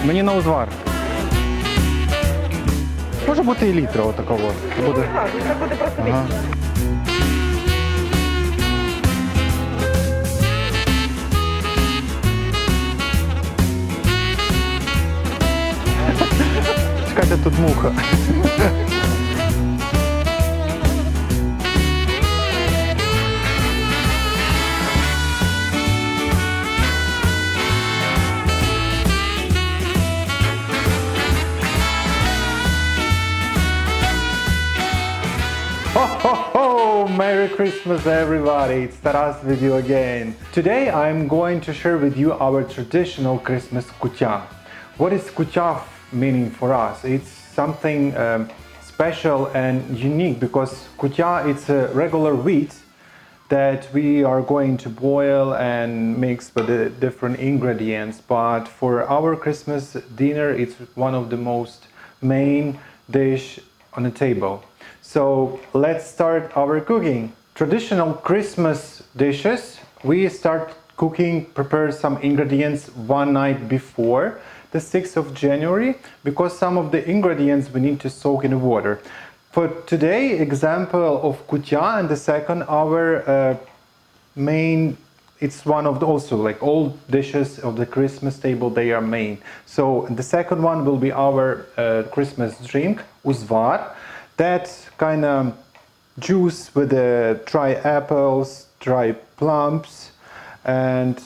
Мені на узвар. Може бути і літра отакого. Буде... Так, це буде просто Ага. Чекайте, тут муха. Ho ho ho! Merry Christmas everybody! It's Taras with you again. Today I'm going to share with you our traditional Christmas kutia. What is kutia meaning for us? It's something special and unique because kutia is a regular wheat that we are going to boil and mix with the different ingredients. But for our Christmas dinner, it's one of the most main dish on the table. So let's start our cooking. Traditional Christmas dishes, we start cooking, prepare some ingredients one night before the 6th of January because some of the ingredients we need to soak in the water. For today, example of kutia, and the second our main, it's one of the also like all dishes of the Christmas table, they are main. So the second one will be our Christmas drink, Uzvar. That kind of juice with the dry apples, dry plums, and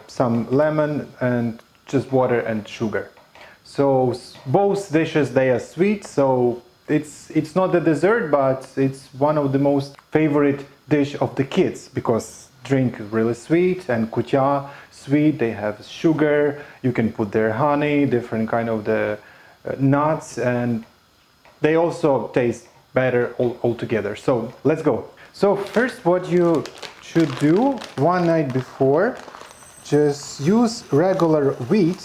some lemon and just water and sugar. So both dishes, they are sweet, so it's not a dessert, but it's one of the most favorite dish of the kids because drink is really sweet and kutia sweet. They have sugar. You can put their honey, different kind of the nuts, and they also taste better all together. So let's go. So first, what you should do one night before, just use regular wheat.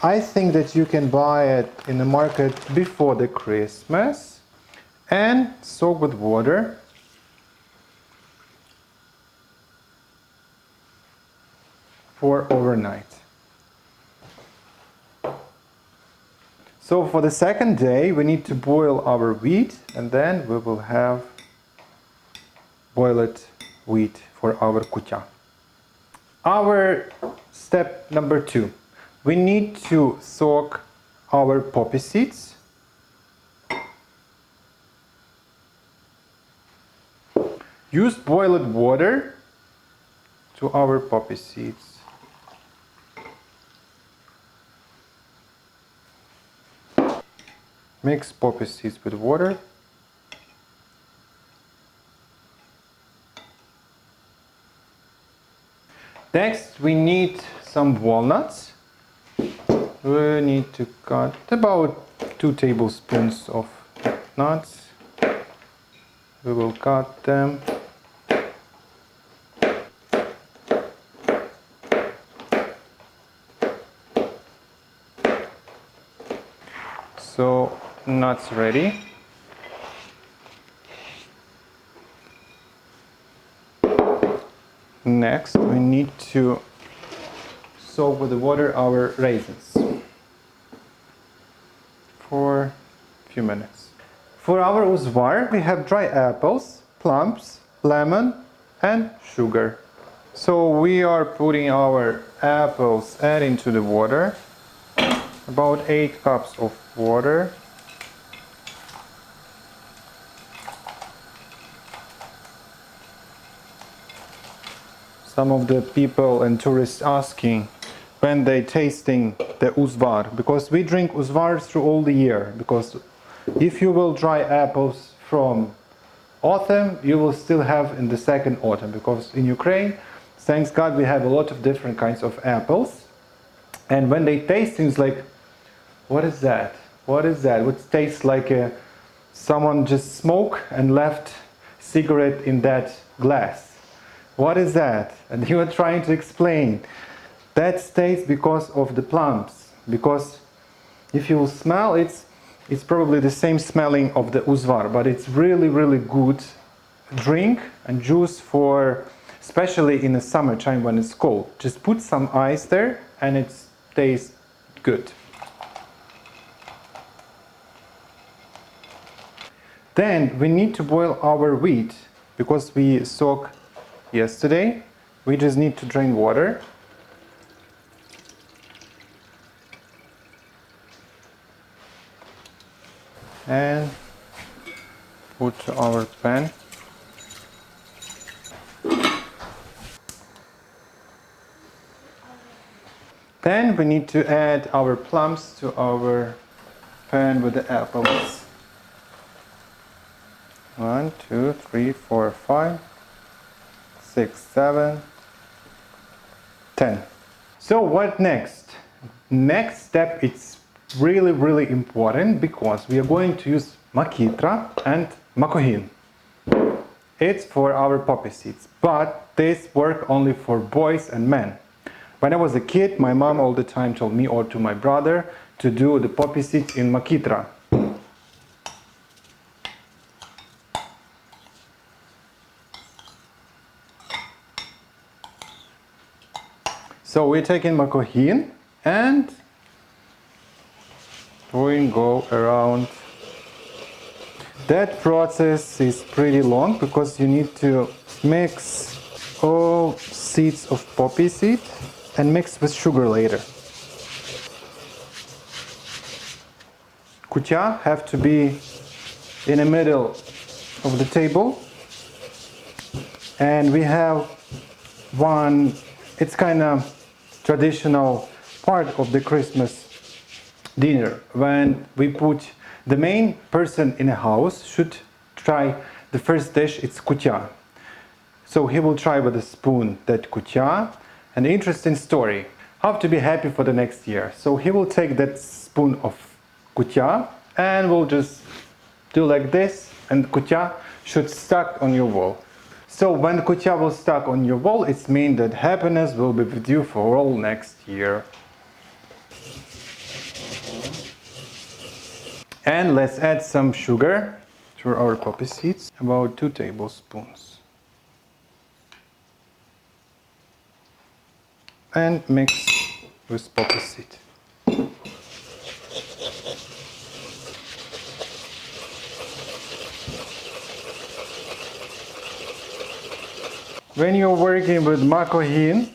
I think that you can buy it in the market before the Christmas and soak with water. For overnight. So for the second day, we need to boil our wheat, and then we will have boiled wheat for our kutia. Our step number 2. We need to soak our poppy seeds. Use boiled water to our poppy seeds. Mix poppy seeds with water. Next, we need some walnuts. We need to cut about 2 tablespoons of nuts. We will cut them. So nuts ready. Next, we need to soak with the water our raisins for a few minutes. For our uzvar, we have dry apples, plums, lemon, and sugar. So we are putting our apples into the water, about 8 cups of water. Some of the people and tourists asking when they tasting the uzvar, because we drink uzvar through all the year, because if you will dry apples from autumn, you will still have in the second autumn, because in Ukraine, thanks God, we have a lot of different kinds of apples, and when they taste things like, what is that? What is that? What tastes like someone just smoked and left cigarette in that glass. What is that? And you are trying to explain. That tastes because of the plums. Because if you smell, it's probably the same smelling of the uzvar, but it's really, really good drink and juice for, especially in the summertime when it's cold. Just put some ice there and it tastes good. Then we need to boil our wheat because we soak yesterday. We just need to drain water. And put our pan. Then we need to add our plums to our pan with the apples. 1, 2, 3, 4, 5, 6, 7, 10. So what next? Next step is really important because we are going to use makitra and makohin. It's for our poppy seeds, but this work only for boys and men. When I was a kid, my mom all the time told me or to my brother to do the poppy seeds in makitra. So we're taking makohin and we go around. That process is pretty long because you need to mix all seeds of poppy seed and mix with sugar later. Kutia have to be in the middle of the table, and we have one, it's kind of traditional part of the Christmas dinner when we put the main person in a house should try the first dish. It's kutia, so he will try with a spoon that kutia. An interesting story how to be happy for the next year. So he will take that spoon of kutia and will just do like this, and kutia should stuck on your wall. So when kutia will stuck on your wall, it means that happiness will be with you for all next year. And let's add some sugar to our poppy seeds, about 2 tablespoons. And mix with poppy seed. When you're working with makohin,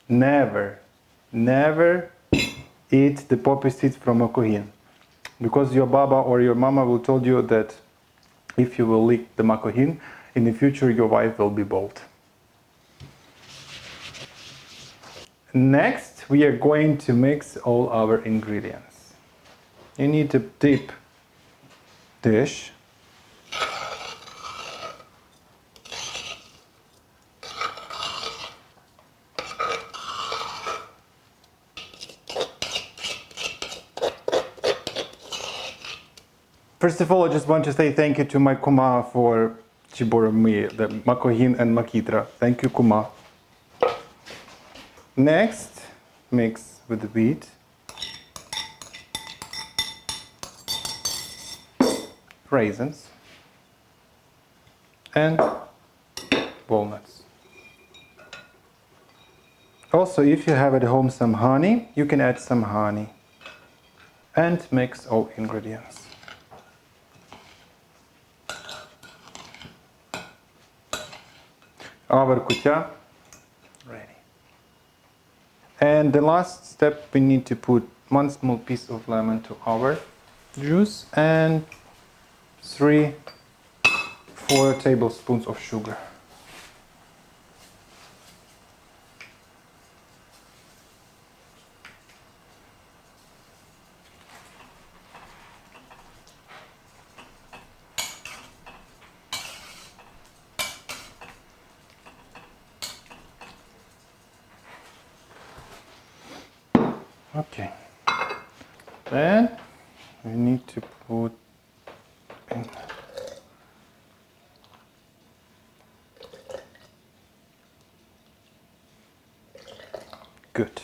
never eat the poppy seeds from makohin, because your baba or your mama will told you that if you will lick the makohin, in the future your wife will be bald. Next, we are going to mix all our ingredients. You need a deep dish. First of all, I just want to say thank you to my kuma for chiboring me the makohin and makitra. Thank you, kuma. Next, mix with the wheat, raisins, and walnuts. Also, if you have at home some honey, you can add some honey. And mix all ingredients. Our kutia ready. And the last step, we need to put 1 small piece of lemon to our juice and 3-4 tablespoons of sugar. Okay, then we need to put in good.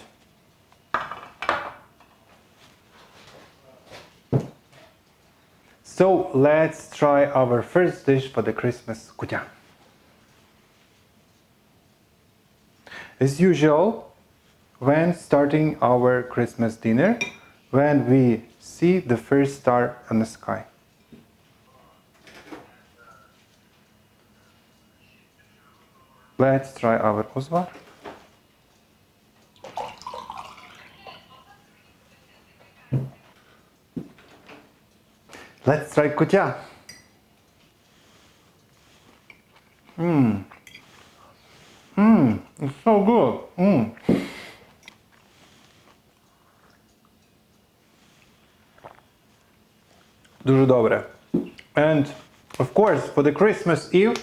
So let's try our first dish for the Christmas kutia. As usual, when starting our Christmas dinner, when we see the first star in the sky. Let's try our Uzvar. Let's try Kutia. It's so good. Дуже добре. And of course, for the Christmas Eve,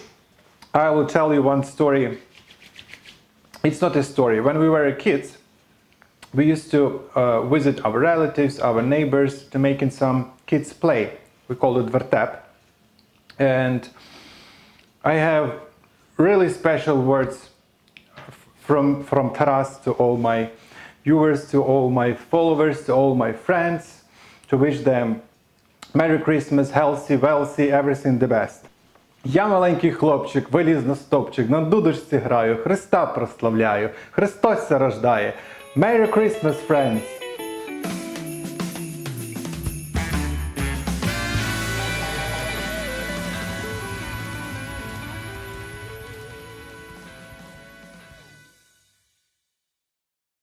I will tell you one story. It's not a story. When we were kids, we used to visit our relatives, our neighbors, to make in some kids play. We call it vertep. And I have really special words from Taras to all my viewers, to all my followers, to all my friends, to wish them Merry Christmas, healthy, wealthy, everything the best. Я маленький хлопчик, виліз на стовпчик, на дудочці граю, Христа прославляю, Христос се рождає. Merry Christmas, friends!